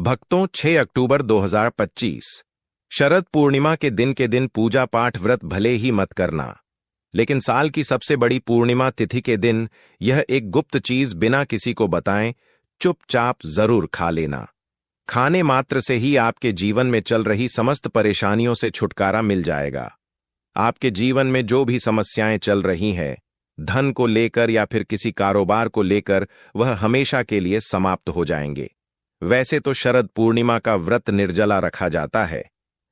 भक्तों 6 अक्टूबर 2025 शरद पूर्णिमा के दिन पूजा पाठ व्रत भले ही मत करना, लेकिन साल की सबसे बड़ी पूर्णिमा तिथि के दिन यह एक गुप्त चीज बिना किसी को बताएं चुपचाप जरूर खा लेना। खाने मात्र से ही आपके जीवन में चल रही समस्त परेशानियों से छुटकारा मिल जाएगा। आपके जीवन में जो भी समस्याएं चल रही हैं, धन को लेकर या फिर किसी कारोबार को लेकर, वह हमेशा के लिए समाप्त हो जाएंगे। वैसे तो शरद पूर्णिमा का व्रत निर्जला रखा जाता है,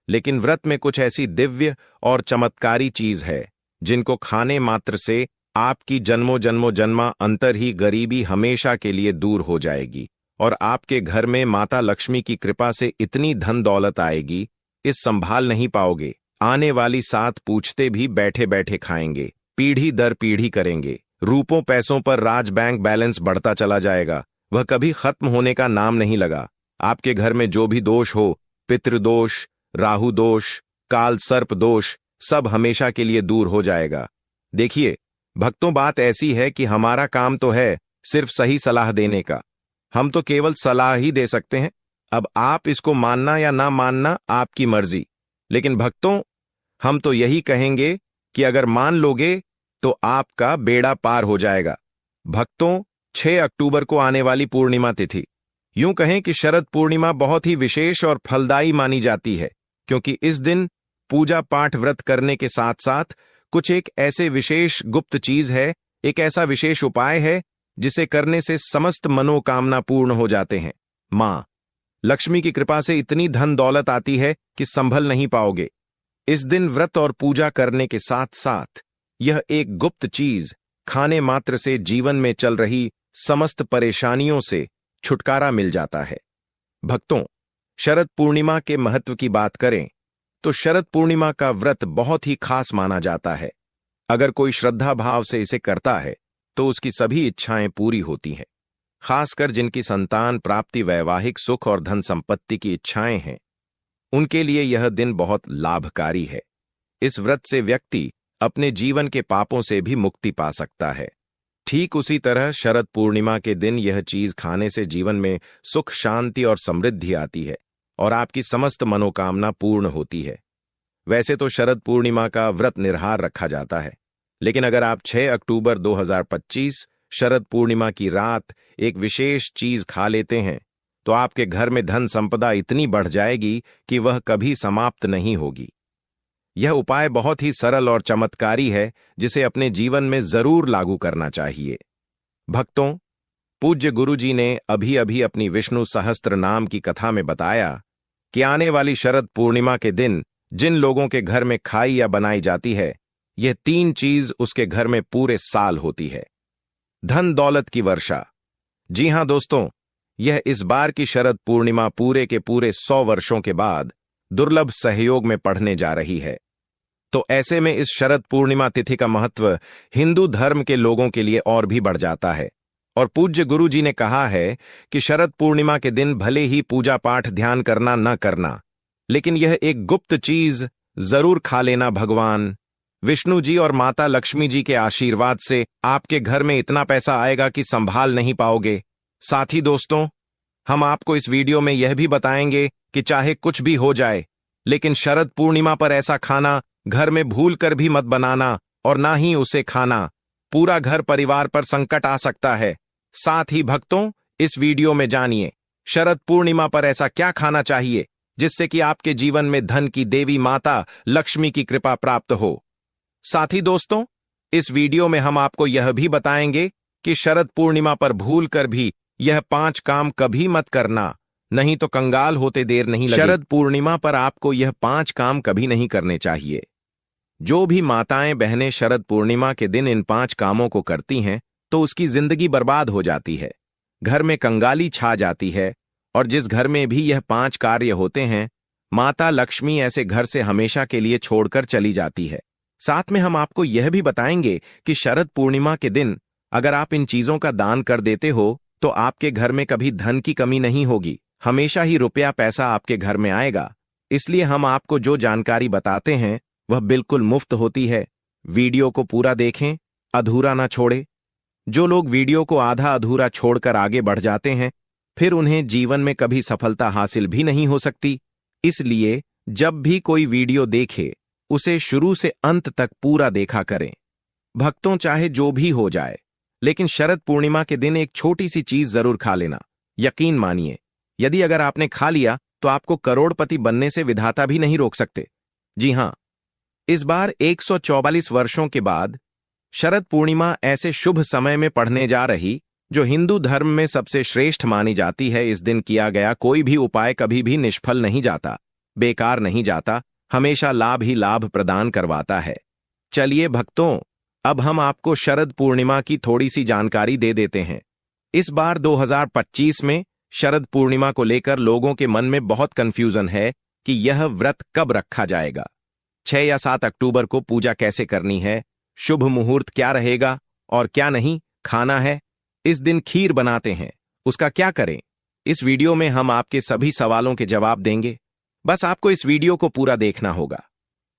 लेकिन व्रत में कुछ ऐसी दिव्य और चमत्कारी चीज है जिनको खाने मात्र से आपकी जन्मों जन्मा अंतर ही गरीबी हमेशा के लिए दूर हो जाएगी और आपके घर में माता लक्ष्मी की कृपा से इतनी धन दौलत आएगी, इस संभाल नहीं पाओगे। आने वाली 7 पूछते भी बैठे बैठे खाएंगे, पीढ़ी दर पीढ़ी करेंगे। रूपों पैसों पर राज बैंक बैलेंस बढ़ता चला जाएगा, वह कभी खत्म होने का नाम नहीं लगा। आपके घर में जो भी दोष हो, पितृदोष, राहु दोष, काल सर्प दोष, सब हमेशा के लिए दूर हो जाएगा। देखिए भक्तों, बात ऐसी है कि हमारा काम तो है सिर्फ सही सलाह देने का। हम तो केवल सलाह ही दे सकते हैं। अब आप इसको मानना या ना मानना आपकी मर्जी, लेकिन भक्तों हम तो यही कहेंगे कि अगर मान लोगे तो आपका बेड़ा पार हो जाएगा। भक्तों 6 अक्टूबर को आने वाली पूर्णिमा तिथि, यूं कहें कि शरद पूर्णिमा बहुत ही विशेष और फलदायी मानी जाती है, क्योंकि इस दिन पूजा पाठ व्रत करने के साथ साथ कुछ एक ऐसे विशेष गुप्त चीज है, एक ऐसा विशेष उपाय है जिसे करने से समस्त मनोकामना पूर्ण हो जाते हैं। मां लक्ष्मी की कृपा से इतनी धन दौलत आती है कि संभल नहीं पाओगे। इस दिन व्रत और पूजा करने के साथ साथ यह एक गुप्त चीज खाने मात्र से जीवन में चल रही समस्त परेशानियों से छुटकारा मिल जाता है। भक्तों, शरद पूर्णिमा के महत्व की बात करें तो शरद पूर्णिमा का व्रत बहुत ही खास माना जाता है। अगर कोई श्रद्धा भाव से इसे करता है तो उसकी सभी इच्छाएं पूरी होती हैं। खासकर जिनकी संतान प्राप्ति, वैवाहिक सुख और धन संपत्ति की इच्छाएं हैं, उनके लिए यह दिन बहुत लाभकारी है। इस व्रत से व्यक्ति अपने जीवन के पापों से भी मुक्ति पा सकता है। ठीक उसी तरह शरद पूर्णिमा के दिन यह चीज खाने से जीवन में सुख, शांति और समृद्धि आती है और आपकी समस्त मनोकामना पूर्ण होती है। वैसे तो शरद पूर्णिमा का व्रत निर्हार रखा जाता है, लेकिन अगर आप 6 अक्टूबर 2025 शरद पूर्णिमा की रात एक विशेष चीज खा लेते हैं तो आपके घर में धन संपदा इतनी बढ़ जाएगी कि वह कभी समाप्त नहीं होगी। यह उपाय बहुत ही सरल और चमत्कारी है, जिसे अपने जीवन में जरूर लागू करना चाहिए। भक्तों, पूज्य गुरुजी ने अभी अभी अपनी विष्णु सहस्त्र नाम की कथा में बताया कि आने वाली शरद पूर्णिमा के दिन जिन लोगों के घर में खाई या बनाई जाती है, यह 3 चीज उसके घर में पूरे साल होती है। धन दौलत की वर्षा। जी हां दोस्तों, यह इस बार की शरद पूर्णिमा पूरे के पूरे 100 वर्षों के बाद दुर्लभ सहयोग में पड़ने जा रही है। तो ऐसे में इस शरद पूर्णिमा तिथि का महत्व हिंदू धर्म के लोगों के लिए और भी बढ़ जाता है। और पूज्य गुरु जी ने कहा है कि शरद पूर्णिमा के दिन भले ही पूजा पाठ ध्यान करना न करना, लेकिन यह एक गुप्त चीज जरूर खा लेना। भगवान विष्णु जी और माता लक्ष्मी जी के आशीर्वाद से आपके घर में इतना पैसा आएगा कि संभाल नहीं पाओगे। साथ ही दोस्तों, हम आपको इस वीडियो में यह भी बताएंगे कि चाहे कुछ भी हो जाए, लेकिन शरद पूर्णिमा पर ऐसा खाना घर में भूल कर भी मत बनाना और ना ही उसे खाना। पूरा घर परिवार पर संकट आ सकता है। साथ ही भक्तों, इस वीडियो में जानिए शरद पूर्णिमा पर ऐसा क्या खाना चाहिए जिससे कि आपके जीवन में धन की देवी माता लक्ष्मी की कृपा प्राप्त हो। साथ ही दोस्तों, इस वीडियो में हम आपको यह भी बताएंगे कि शरद पूर्णिमा पर भूल कर भी यह 5 काम कभी मत करना, नहीं तो कंगाल होते देर नहीं लगेगी। शरद पूर्णिमा पर आपको यह 5 काम कभी नहीं करने चाहिए। जो भी माताएं बहनें शरद पूर्णिमा के दिन इन 5 कामों को करती हैं तो उसकी जिंदगी बर्बाद हो जाती है, घर में कंगाली छा जाती है, और जिस घर में भी यह 5 कार्य होते हैं, माता लक्ष्मी ऐसे घर से हमेशा के लिए छोड़कर चली जाती है। साथ में हम आपको यह भी बताएंगे कि शरद पूर्णिमा के दिन अगर आप इन चीजों का दान कर देते हो तो आपके घर में कभी धन की कमी नहीं होगी, हमेशा ही रुपया पैसा आपके घर में आएगा। इसलिए हम आपको जो जानकारी बताते हैं वह बिल्कुल मुफ्त होती है। वीडियो को पूरा देखें, अधूरा ना छोड़े। जो लोग वीडियो को आधा अधूरा छोड़कर आगे बढ़ जाते हैं फिर उन्हें जीवन में कभी सफलता हासिल भी नहीं हो सकती। इसलिए जब भी कोई वीडियो देखे उसे शुरू से अंत तक पूरा देखा करें। भक्तों, चाहे जो भी हो जाए, लेकिन शरद पूर्णिमा के दिन एक छोटी सी चीज जरूर खा लेना। यकीन मानिए, यदि अगर आपने खा लिया तो आपको करोड़पति बनने से विधाता भी नहीं रोक सकते। जी हां, इस बार 144 वर्षों के बाद शरद पूर्णिमा ऐसे शुभ समय में पड़ने जा रही जो हिंदू धर्म में सबसे श्रेष्ठ मानी जाती है। इस दिन किया गया कोई भी उपाय कभी भी निष्फल नहीं जाता, बेकार नहीं जाता, हमेशा लाभ ही लाभ प्रदान करवाता है। चलिए भक्तों, अब हम आपको शरद पूर्णिमा की थोड़ी सी जानकारी दे देते हैं। इस बार 2025 में शरद पूर्णिमा को लेकर लोगों के मन में बहुत कंफ्यूजन है कि यह व्रत कब रखा जाएगा, 6 या 7 अक्टूबर को पूजा कैसे करनी है, शुभ मुहूर्त क्या रहेगा और क्या नहीं खाना है, इस दिन खीर बनाते हैं, उसका क्या करें। इस वीडियो में हम आपके सभी सवालों के जवाब देंगे। बस आपको इस वीडियो को पूरा देखना होगा।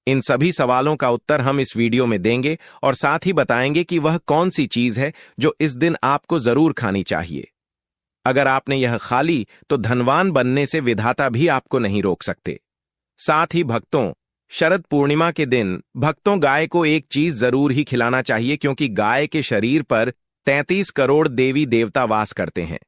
इन सभी सवालों का उत्तर हम इस वीडियो में देंगे और साथ ही बताएंगे कि वह कौन सी चीज है जो इस दिन आपको जरूर खानी चाहिए। अगर आपने यह खा ली तो धनवान बनने से विधाता भी आपको नहीं रोक सकते। साथ ही भक्तों, शरद पूर्णिमा के दिन भक्तों गाय को एक चीज जरूर ही खिलाना चाहिए, क्योंकि गाय के शरीर पर 33 करोड़ देवी देवता वास करते हैं।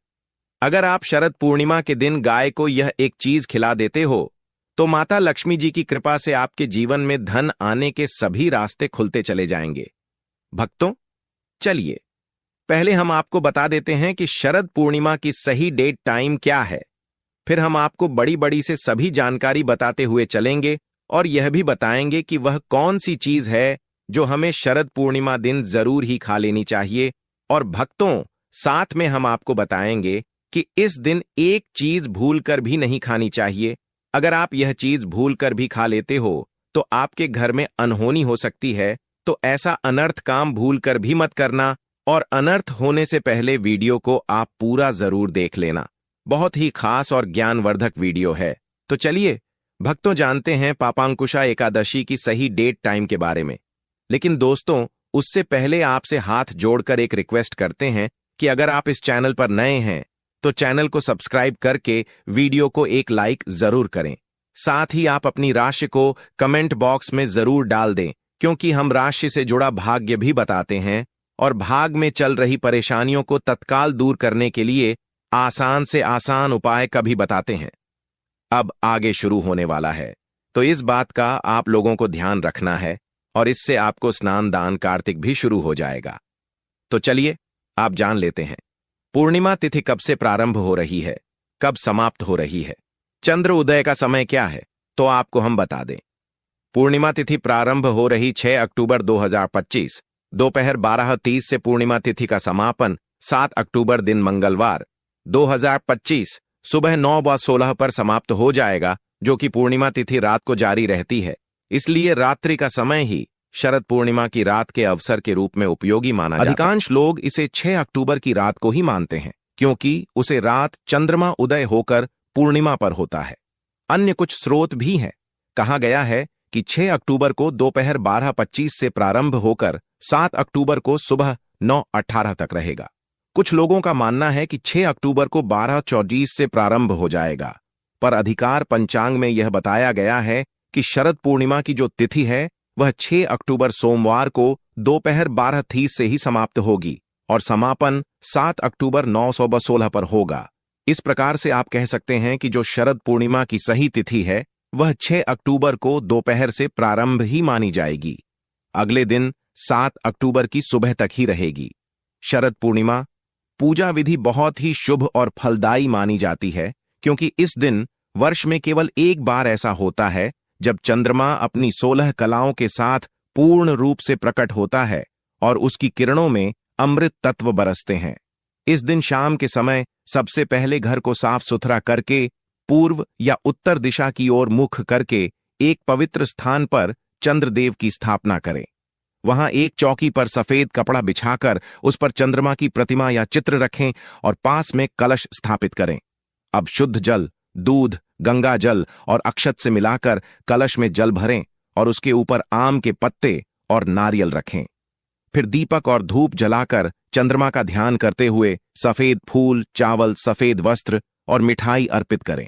अगर आप शरद पूर्णिमा के दिन गाय को यह एक चीज खिला देते हो तो माता लक्ष्मी जी की कृपा से आपके जीवन में धन आने के सभी रास्ते खुलते चले जाएंगे। भक्तों, चलिए पहले हम आपको बता देते हैं कि शरद पूर्णिमा की सही डेट टाइम क्या है। फिर हम आपको बड़ी बड़ी से सभी जानकारी बताते हुए चलेंगे और यह भी बताएंगे कि वह कौन सी चीज है जो हमें शरद पूर्णिमा दिन जरूर ही खा लेनी चाहिए। और भक्तों, साथ में हम आपको बताएंगे कि इस दिन एक चीज भूलकर भी नहीं खानी चाहिए। अगर आप यह चीज भूलकर भी खा लेते हो तो आपके घर में अनहोनी हो सकती है, तो ऐसा अनर्थ काम भूलकर भी मत करना। और अनर्थ होने से पहले वीडियो को आप पूरा जरूर देख लेना। बहुत ही खास और ज्ञानवर्धक वीडियो है। तो चलिए भक्तों, जानते हैं पापांकुशा एकादशी की सही डेट टाइम के बारे में। लेकिन दोस्तों, उससे पहले आपसे हाथ जोड़कर एक रिक्वेस्ट करते हैं कि अगर आप इस चैनल पर नए हैं तो चैनल को सब्सक्राइब करके वीडियो को एक लाइक जरूर करें। साथ ही आप अपनी राशि को कमेंट बॉक्स में जरूर डाल दें, क्योंकि हम राशि से जुड़ा भाग्य भी बताते हैं और भाग में चल रही परेशानियों को तत्काल दूर करने के लिए आसान से आसान उपाय कभी बताते हैं। अब आगे शुरू होने वाला है, तो इस बात का आप लोगों को ध्यान रखना है और इससे आपको स्नान दान कार्तिक भी शुरू हो जाएगा। तो चलिए आप जान लेते हैं पूर्णिमा तिथि कब से प्रारंभ हो रही है, कब समाप्त हो रही है, चंद्र उदय का समय क्या है, तो आपको हम बता दें। पूर्णिमा तिथि प्रारंभ हो रही 6 अक्टूबर 2025 दोपहर 12:30 से पूर्णिमा तिथि का समापन 7 अक्टूबर दिन मंगलवार 2025 सुबह 9:16 पर समाप्त हो जाएगा, जो कि पूर्णिमा तिथि रात को जारी रहती है। इसलिए रात्रि का समय ही शरद पूर्णिमा की रात के अवसर के रूप में उपयोगी माना जाता है। अधिकांश लोग इसे 6 अक्टूबर की रात को ही मानते हैं, क्योंकि उसे रात चंद्रमा उदय होकर पूर्णिमा पर होता है। अन्य कुछ स्रोत भी हैं। कहा गया है कि 6 अक्टूबर को दोपहर 12:25 से प्रारंभ होकर 7 अक्टूबर को सुबह 9:18 तक रहेगा। कुछ लोगों का मानना है कि 6 अक्टूबर को 12:34 से प्रारंभ हो जाएगा, पर अधिकार पंचांग में यह बताया गया है कि शरद पूर्णिमा की जो तिथि है वह 6 अक्टूबर सोमवार को दोपहर 12:30 से ही समाप्त होगी और समापन 7 अक्टूबर 9:16 पर होगा। इस प्रकार से आप कह सकते हैं कि जो शरद पूर्णिमा की सही तिथि है वह 6 अक्टूबर को दोपहर से प्रारंभ ही मानी जाएगी। अगले दिन 7 अक्टूबर की सुबह तक ही रहेगी। शरद पूर्णिमा पूजा विधि बहुत ही शुभ और फलदायी मानी जाती है, क्योंकि इस दिन वर्ष में केवल एक बार ऐसा होता है जब चंद्रमा अपनी 16 कलाओं के साथ पूर्ण रूप से प्रकट होता है और उसकी किरणों में अमृत तत्व बरसते हैं। इस दिन शाम के समय सबसे पहले घर को साफ सुथरा करके पूर्व या उत्तर दिशा की ओर मुख करके एक पवित्र स्थान पर चंद्रदेव की स्थापना करें। वहां एक चौकी पर सफेद कपड़ा बिछाकर उस पर चंद्रमा की प्रतिमा या चित्र रखें और पास में कलश स्थापित करें। अब शुद्ध जल, दूध, गंगा जल और अक्षत से मिलाकर कलश में जल भरें और उसके ऊपर आम के पत्ते और नारियल रखें। फिर दीपक और धूप जलाकर चंद्रमा का ध्यान करते हुए सफेद फूल, चावल, सफेद वस्त्र और मिठाई अर्पित करें।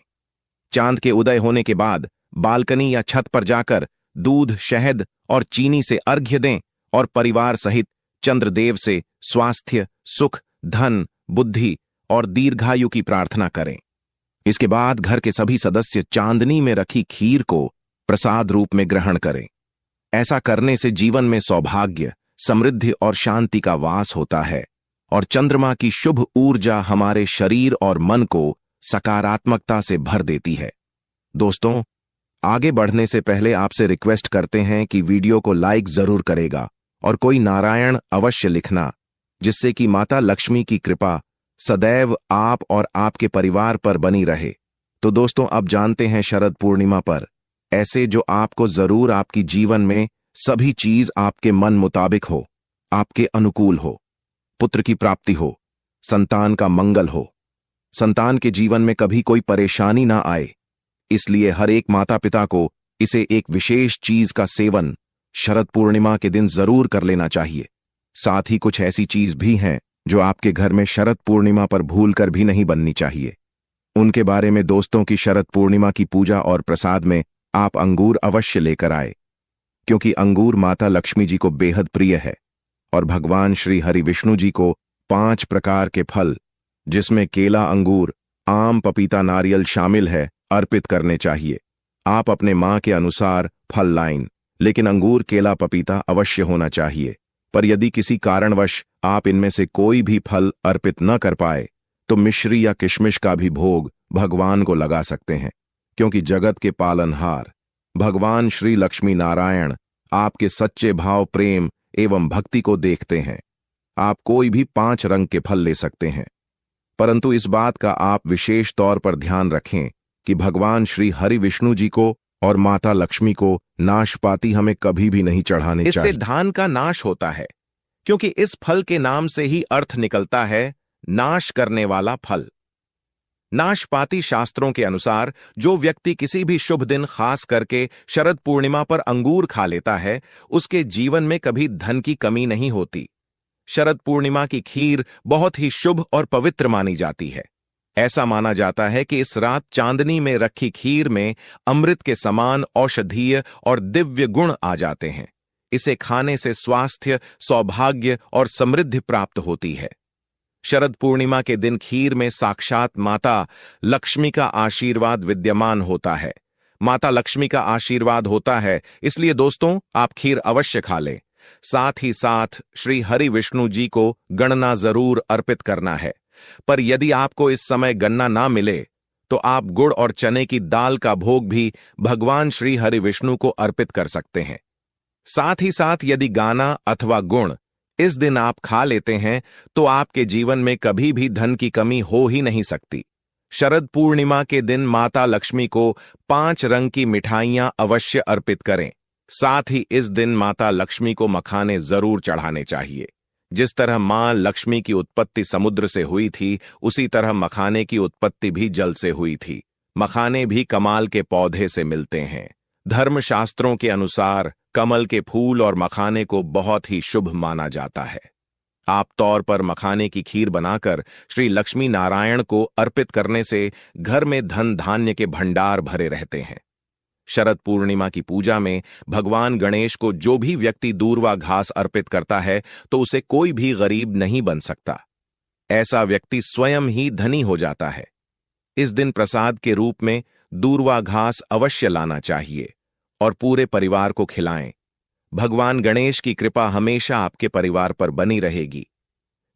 चांद के उदय होने के बाद बालकनी या छत पर जाकर दूध, शहद और चीनी से अर्घ्य दें और परिवार सहित चंद्रदेव से स्वास्थ्य, सुख, धन, बुद्धि और दीर्घायु की प्रार्थना करें। इसके बाद घर के सभी सदस्य चांदनी में रखी खीर को प्रसाद रूप में ग्रहण करें। ऐसा करने से जीवन में सौभाग्य, समृद्धि और शांति का वास होता है और चंद्रमा की शुभ ऊर्जा हमारे शरीर और मन को सकारात्मकता से भर देती है। दोस्तों, आगे बढ़ने से पहले आपसे रिक्वेस्ट करते हैं कि वीडियो को लाइक जरूर करेगा और कोई नारायण अवश्य लिखना, जिससे कि माता लक्ष्मी की कृपा सदैव आप और आपके परिवार पर बनी रहे। तो दोस्तों, अब जानते हैं शरद पूर्णिमा पर ऐसे जो आपको जरूर आपकी जीवन में सभी चीज आपके मन मुताबिक हो, आपके अनुकूल हो, पुत्र की प्राप्ति हो, संतान का मंगल हो, संतान के जीवन में कभी कोई परेशानी ना आए। इसलिए हर एक माता पिता को इसे एक विशेष चीज का सेवन शरद पूर्णिमा के दिन जरूर कर लेना चाहिए। साथ ही कुछ ऐसी चीज भी हैं जो आपके घर में शरद पूर्णिमा पर भूलकर भी नहीं बननी चाहिए। उनके बारे में दोस्तों की शरद पूर्णिमा की पूजा और प्रसाद में आप अंगूर अवश्य लेकर आए, क्योंकि अंगूर माता लक्ष्मी जी को बेहद प्रिय है और भगवान श्री हरि विष्णु जी को 5 प्रकार के फल, जिसमें केला, अंगूर, आम, पपीता, नारियल शामिल है, अर्पित करने चाहिए। आप अपने मां के अनुसार फल लाइन, लेकिन अंगूर, केला, पपीता अवश्य होना चाहिए। पर यदि किसी कारणवश आप इनमें से कोई भी फल अर्पित न कर पाए तो मिश्री या किशमिश का भी भोग भगवान को लगा सकते हैं, क्योंकि जगत के पालनहार भगवान श्री लक्ष्मी नारायण आपके सच्चे भाव, प्रेम एवं भक्ति को देखते हैं। आप कोई भी 5 रंग के फल ले सकते हैं, परंतु इस बात का आप विशेष तौर पर ध्यान रखें कि भगवान श्री हरि विष्णु जी को और माता लक्ष्मी को नाशपाती हमें कभी भी नहीं चढ़ाने चाहिए। इससे धान का नाश होता है, क्योंकि इस फल के नाम से ही अर्थ निकलता है नाश करने वाला फल। नाशपाती शास्त्रों के अनुसार जो व्यक्ति किसी भी शुभ दिन, खास करके शरद पूर्णिमा पर अंगूर खा लेता है, उसके जीवन में कभी धन की कमी नहीं होती। शरद पूर्णिमा की खीर बहुत ही शुभ और पवित्र मानी जाती है। ऐसा माना जाता है कि इस रात चांदनी में रखी खीर में अमृत के समान औषधीय और दिव्य गुण आ जाते हैं। इसे खाने से स्वास्थ्य, सौभाग्य और समृद्धि प्राप्त होती है। शरद पूर्णिमा के दिन खीर में साक्षात माता लक्ष्मी का आशीर्वाद विद्यमान होता है। माता लक्ष्मी का आशीर्वाद होता है, इसलिए दोस्तों आप खीर अवश्य खा लें। साथ ही साथ श्री हरि विष्णु जी को गन्ना जरूर अर्पित करना है। पर यदि आपको इस समय गन्ना ना मिले तो आप गुड़ और चने की दाल का भोग भी भगवान श्री हरि विष्णु को अर्पित कर सकते हैं। साथ ही साथ यदि गाना अथवा गुण इस दिन आप खा लेते हैं तो आपके जीवन में कभी भी धन की कमी हो ही नहीं सकती। शरद पूर्णिमा के दिन माता लक्ष्मी को 5 रंग की मिठाइयां अवश्य अर्पित करें। साथ ही इस दिन माता लक्ष्मी को मखाने जरूर चढ़ाने चाहिए। जिस तरह मां लक्ष्मी की उत्पत्ति समुद्र से हुई थी, उसी तरह मखाने की उत्पत्ति भी जल से हुई थी। मखाने भी कमाल के पौधे से मिलते हैं। धर्मशास्त्रों के अनुसार कमल के फूल और मखाने को बहुत ही शुभ माना जाता है। आप तौर पर मखाने की खीर बनाकर श्री लक्ष्मी नारायण को अर्पित करने से घर में धन धान्य के भंडार भरे रहते हैं। शरद पूर्णिमा की पूजा में भगवान गणेश को जो भी व्यक्ति दूर्वा घास अर्पित करता है तो उसे कोई भी गरीब नहीं बन सकता। ऐसा व्यक्ति स्वयं ही धनी हो जाता है। इस दिन प्रसाद के रूप में दूर्वा घास अवश्य लाना चाहिए और पूरे परिवार को खिलाएं। भगवान गणेश की कृपा हमेशा आपके परिवार पर बनी रहेगी।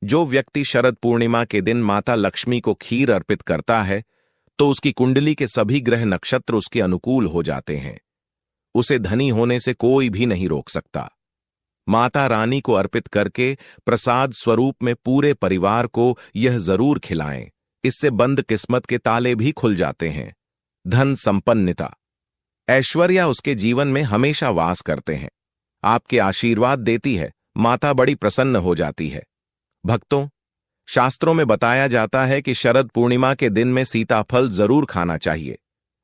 जो व्यक्ति शरद पूर्णिमा के दिन माता लक्ष्मी को खीर अर्पित करता है तो उसकी कुंडली के सभी ग्रह नक्षत्र उसके अनुकूल हो जाते हैं। उसे धनी होने से कोई भी नहीं रोक सकता। माता रानी को अर्पित करके प्रसाद स्वरूप में पूरे परिवार को यह जरूर खिलाएं। इससे बंद किस्मत के ताले भी खुल जाते हैं। धन संपन्नता, ऐश्वर्य उसके जीवन में हमेशा वास करते हैं। आपके आशीर्वाद देती है। माता बड़ी प्रसन्न हो जाती है। भक्तों, शास्त्रों में बताया जाता है कि शरद पूर्णिमा के दिन में सीताफल जरूर खाना चाहिए।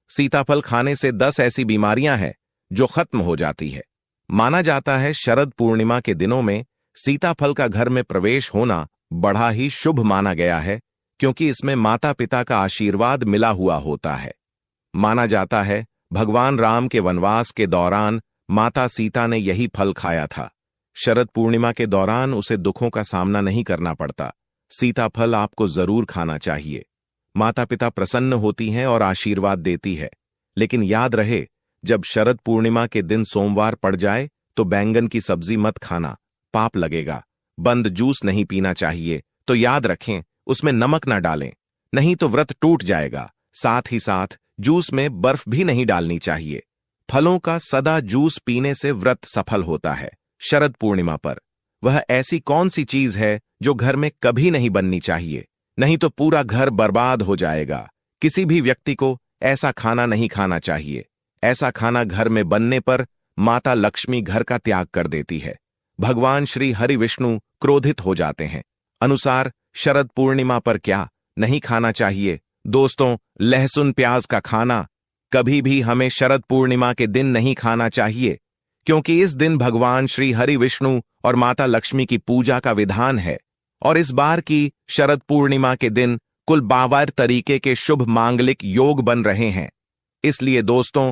सीताफल खाने से 10 ऐसी बीमारियां हैं जो खत्म हो जाती है। माना जाता है शरद पूर्णिमा के दिनों में सीताफल का घर में प्रवेश होना बड़ा ही शुभ माना गया है, क्योंकि इसमें माता पिता का आशीर्वाद मिला हुआ होता है। माना जाता है भगवान राम के वनवास के दौरान माता सीता ने यही फल खाया था। शरद पूर्णिमा के दौरान उसे दुखों का सामना नहीं करना पड़ता। सीताफल आपको जरूर खाना चाहिए। माता पिता प्रसन्न होती हैं और आशीर्वाद देती है। लेकिन याद रहे, जब शरद पूर्णिमा के दिन सोमवार पड़ जाए तो बैंगन की सब्जी मत खाना, पाप लगेगा। बंद जूस नहीं पीना चाहिए, तो याद रखें उसमें नमक ना डालें, नहीं तो व्रत टूट जाएगा। साथ ही साथ जूस में बर्फ भी नहीं डालनी चाहिए। फलों का सदा जूस पीने से व्रत सफल होता है। शरद पूर्णिमा पर वह ऐसी कौन सी चीज है जो घर में कभी नहीं बननी चाहिए, नहीं तो पूरा घर बर्बाद हो जाएगा। किसी भी व्यक्ति को ऐसा खाना नहीं खाना चाहिए। ऐसा खाना घर में बनने पर माता लक्ष्मी घर का त्याग कर देती है। भगवान श्री हरि विष्णु क्रोधित हो जाते हैं। अनुसार शरद पूर्णिमा पर क्या नहीं खाना चाहिए? दोस्तों, लहसुन प्याज का खाना कभी भी हमें शरद पूर्णिमा के दिन नहीं खाना चाहिए, क्योंकि इस दिन भगवान श्री हरि विष्णु और माता लक्ष्मी की पूजा का विधान है। और इस बार की शरद पूर्णिमा के दिन कुल 52 तरीके के शुभ मांगलिक योग बन रहे हैं। इसलिए दोस्तों,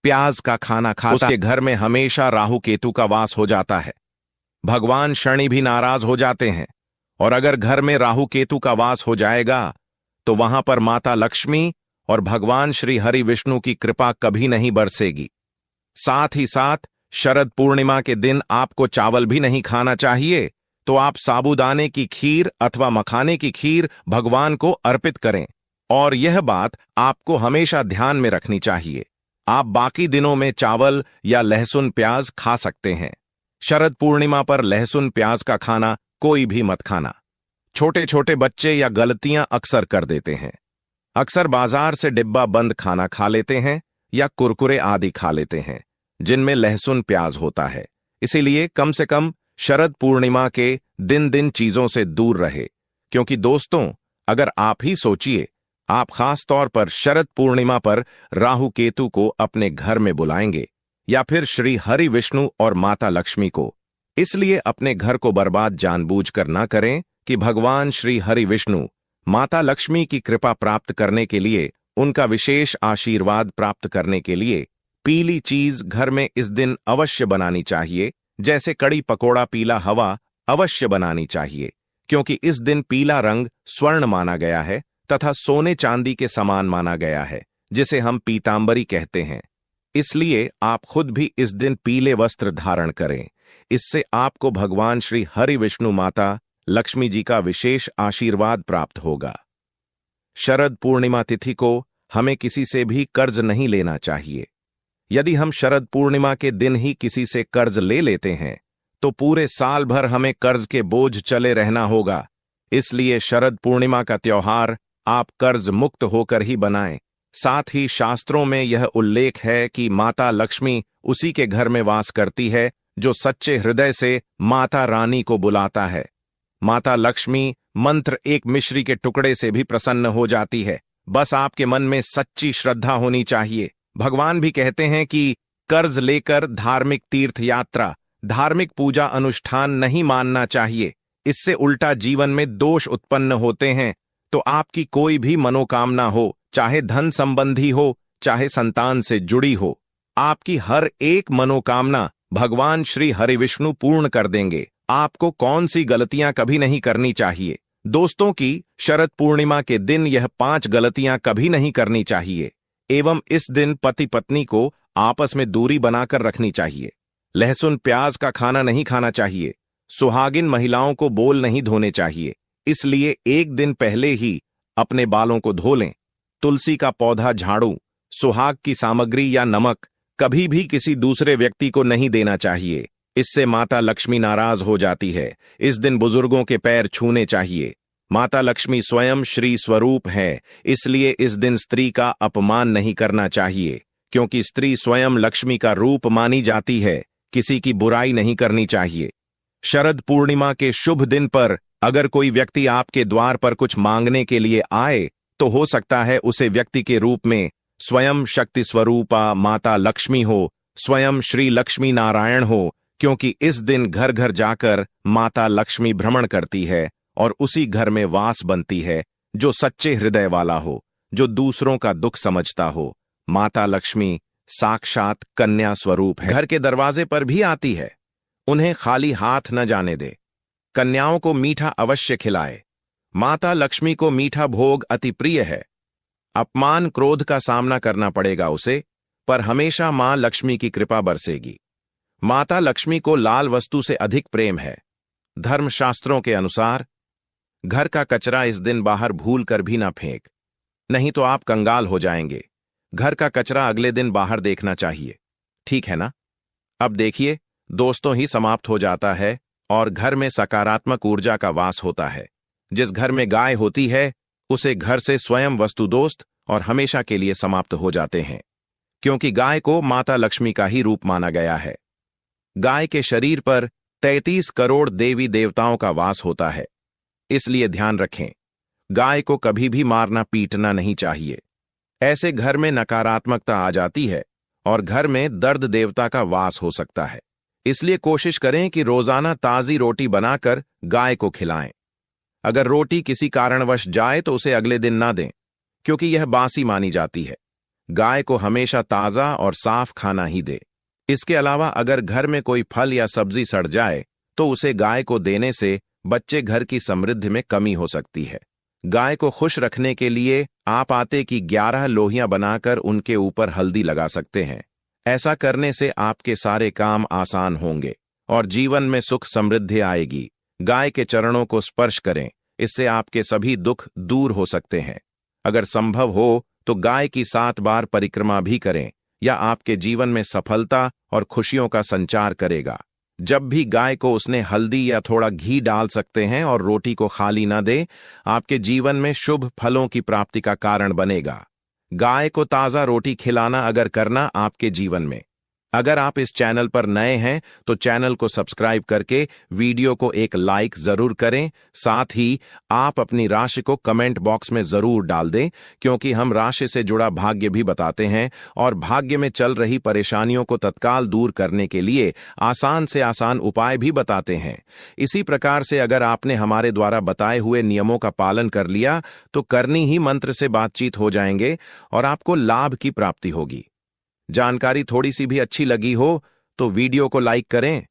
प्याज का खाना खाता उसके घर में हमेशा राहु केतु का वास हो जाता है। भगवान शनि भी नाराज हो जाते हैं। और अगर घर में राहु केतु का वास हो जाएगा तो वहां पर माता लक्ष्मी और भगवान श्री हरि विष्णु की कृपा कभी नहीं बरसेगी। साथ ही साथ शरद पूर्णिमा के दिन आपको चावल भी नहीं खाना चाहिए, तो आप साबूदाने की खीर अथवा मखाने की खीर भगवान को अर्पित करें। और यह बात आपको हमेशा ध्यान में रखनी चाहिए। आप बाकी दिनों में चावल या लहसुन प्याज खा सकते हैं। शरद पूर्णिमा पर लहसुन प्याज का खाना कोई भी मत खाना। छोटे छोटे बच्चे या गलतियां अक्सर कर देते हैं। अक्सर बाजार से डिब्बा बंद खाना खा लेते हैं या कुरकुरे आदि खा लेते हैं जिनमें लहसुन प्याज होता है। इसीलिए कम से कम शरद पूर्णिमा के दिन चीजों से दूर रहे। क्योंकि दोस्तों, अगर आप ही सोचिए, आप खास तौर पर शरद पूर्णिमा पर राहु केतु को अपने घर में बुलाएंगे या फिर श्री हरि विष्णु और माता लक्ष्मी को। इसलिए अपने घर को बर्बाद जानबूझकर ना करें कि भगवान श्री हरि विष्णु माता लक्ष्मी की कृपा प्राप्त करने के लिए, उनका विशेष आशीर्वाद प्राप्त करने के लिए पीली चीज घर में इस दिन अवश्य बनानी चाहिए। जैसे कड़ी पकोड़ा पीला हवा अवश्य बनानी चाहिए, क्योंकि इस दिन पीला रंग स्वर्ण माना गया है तथा सोने चांदी के समान माना गया है, जिसे हम पीतांबरी कहते हैं। इसलिए आप खुद भी इस दिन पीले वस्त्र धारण करें। इससे आपको भगवान श्री हरि विष्णु माता लक्ष्मी जी का विशेष आशीर्वाद प्राप्त होगा। शरद पूर्णिमा तिथि को हमें किसी से भी कर्ज नहीं लेना चाहिए। यदि हम शरद पूर्णिमा के दिन ही किसी से कर्ज ले लेते हैं तो पूरे साल भर हमें कर्ज के बोझ चले रहना होगा। इसलिए शरद पूर्णिमा का त्योहार आप कर्ज मुक्त होकर ही बनाएं। साथ ही शास्त्रों में यह उल्लेख है कि माता लक्ष्मी उसी के घर में वास करती है जो सच्चे हृदय से माता रानी को बुलाता है। माता लक्ष्मी मंत्र एक मिश्री के टुकड़े से भी प्रसन्न हो जाती है। बस आपके मन में सच्ची श्रद्धा होनी चाहिए। भगवान भी कहते हैं कि कर्ज लेकर धार्मिक तीर्थ यात्रा, धार्मिक पूजा अनुष्ठान नहीं मानना चाहिए। इससे उल्टा जीवन में दोष उत्पन्न होते हैं। तो आपकी कोई भी मनोकामना हो, चाहे धन संबंधी हो, चाहे संतान से जुड़ी हो, आपकी हर एक मनोकामना भगवान श्री हरि विष्णु पूर्ण कर देंगे। आपको कौन सी गलतियां कभी नहीं करनी चाहिए? दोस्तों की शरद पूर्णिमा के दिन यह 5 गलतियां कभी नहीं करनी चाहिए। एवं इस दिन पति पत्नी को आपस में दूरी बनाकर रखनी चाहिए। लहसुन प्याज का खाना नहीं खाना चाहिए। सुहागिन महिलाओं को बोल नहीं धोने चाहिए, इसलिए एक दिन पहले ही अपने बालों को धो लें। तुलसी का पौधा, झाड़ू, सुहाग की सामग्री या नमक कभी भी किसी दूसरे व्यक्ति को नहीं देना चाहिए। इससे माता लक्ष्मी नाराज हो जाती है। इस दिन बुजुर्गों के पैर छूने चाहिए। माता लक्ष्मी स्वयं श्री स्वरूप है, इसलिए इस दिन स्त्री का अपमान नहीं करना चाहिए, क्योंकि स्त्री स्वयं लक्ष्मी का रूप मानी जाती है। किसी की बुराई नहीं करनी चाहिए। शरद पूर्णिमा के शुभ दिन पर अगर कोई व्यक्ति आपके द्वार पर कुछ मांगने के लिए आए तो हो सकता है उसे व्यक्ति के रूप में स्वयं शक्ति स्वरूपा माता लक्ष्मी हो, स्वयं श्री लक्ष्मी नारायण हो, क्योंकि इस दिन घर घर जाकर माता लक्ष्मी भ्रमण करती है और उसी घर में वास बनती है जो सच्चे हृदय वाला हो, जो दूसरों का दुख समझता हो। माता लक्ष्मी साक्षात कन्या स्वरूप है, घर के दरवाजे पर भी आती है। उन्हें खाली हाथ न जाने दे, कन्याओं को मीठा अवश्य खिलाए। माता लक्ष्मी को मीठा भोग अति प्रिय है। अपमान क्रोध का सामना करना पड़ेगा उसे, पर हमेशा मां लक्ष्मी की कृपा बरसेगी। माता लक्ष्मी को लाल वस्तु से अधिक प्रेम है। धर्मशास्त्रों के अनुसार घर का कचरा इस दिन बाहर भूल कर भी ना फेंक, नहीं तो आप कंगाल हो जाएंगे। घर का कचरा अगले दिन बाहर देखना चाहिए, ठीक है ना? अब देखिए, दोस्तों ही समाप्त हो जाता है और घर में सकारात्मक ऊर्जा का वास होता है। जिस घर में गाय होती है उसे घर से स्वयं वस्तु दोस्त और हमेशा के लिए समाप्त हो जाते हैं, क्योंकि गाय को माता लक्ष्मी का ही रूप माना गया है। गाय के शरीर पर 33 करोड़ देवी देवताओं का वास होता है, इसलिए ध्यान रखें, गाय को कभी भी मारना पीटना नहीं चाहिए। ऐसे घर में नकारात्मकता आ जाती है और घर में दर्द देवता का वास हो सकता है। इसलिए कोशिश करें कि रोजाना ताजी रोटी बनाकर गाय को खिलाएं। अगर रोटी किसी कारणवश जाए तो उसे अगले दिन ना दें, क्योंकि यह बासी मानी जाती है। गाय को हमेशा ताजा और साफ खाना ही दे। इसके अलावा अगर घर में कोई फल या सब्जी सड़ जाए तो उसे गाय को देने से बच्चे घर की समृद्धि में कमी हो सकती है। गाय को खुश रखने के लिए आप आटे की 11 लोहियां बनाकर उनके ऊपर हल्दी लगा सकते हैं। ऐसा करने से आपके सारे काम आसान होंगे और जीवन में सुख समृद्धि आएगी। गाय के चरणों को स्पर्श करें, इससे आपके सभी दुख दूर हो सकते हैं। अगर संभव हो तो गाय की 7 बार परिक्रमा भी करें, या आपके जीवन में सफलता और खुशियों का संचार करेगा। जब भी गाय को उसने हल्दी या थोड़ा घी डाल सकते हैं और रोटी को खाली न दे, आपके जीवन में शुभ फलों की प्राप्ति का कारण बनेगा। गाय को ताज़ा रोटी खिलाना अगर करना आपके जीवन में। अगर आप इस चैनल पर नए हैं तो चैनल को सब्सक्राइब करके वीडियो को एक लाइक जरूर करें। साथ ही आप अपनी राशि को कमेंट बॉक्स में जरूर डाल दें, क्योंकि हम राशि से जुड़ा भाग्य भी बताते हैं और भाग्य में चल रही परेशानियों को तत्काल दूर करने के लिए आसान से आसान उपाय भी बताते हैं। इसी प्रकार से अगर आपने हमारे द्वारा बताए हुए नियमों का पालन कर लिया तो करनी ही मंत्र से बातचीत हो जाएंगे और आपको लाभ की प्राप्ति होगी। जानकारी थोड़ी सी भी अच्छी लगी हो तो वीडियो को लाइक करें।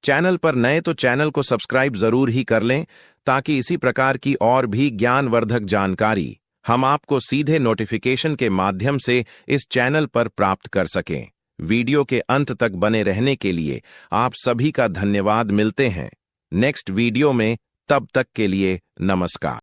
चैनल पर नए तो चैनल को सब्सक्राइब जरूर ही कर लें, ताकि इसी प्रकार की और भी ज्ञानवर्धक जानकारी हम आपको सीधे नोटिफिकेशन के माध्यम से इस चैनल पर प्राप्त कर सकें। वीडियो के अंत तक बने रहने के लिए आप सभी का धन्यवाद। मिलते हैं नेक्स्ट वीडियो में, तब तक के लिए नमस्कार।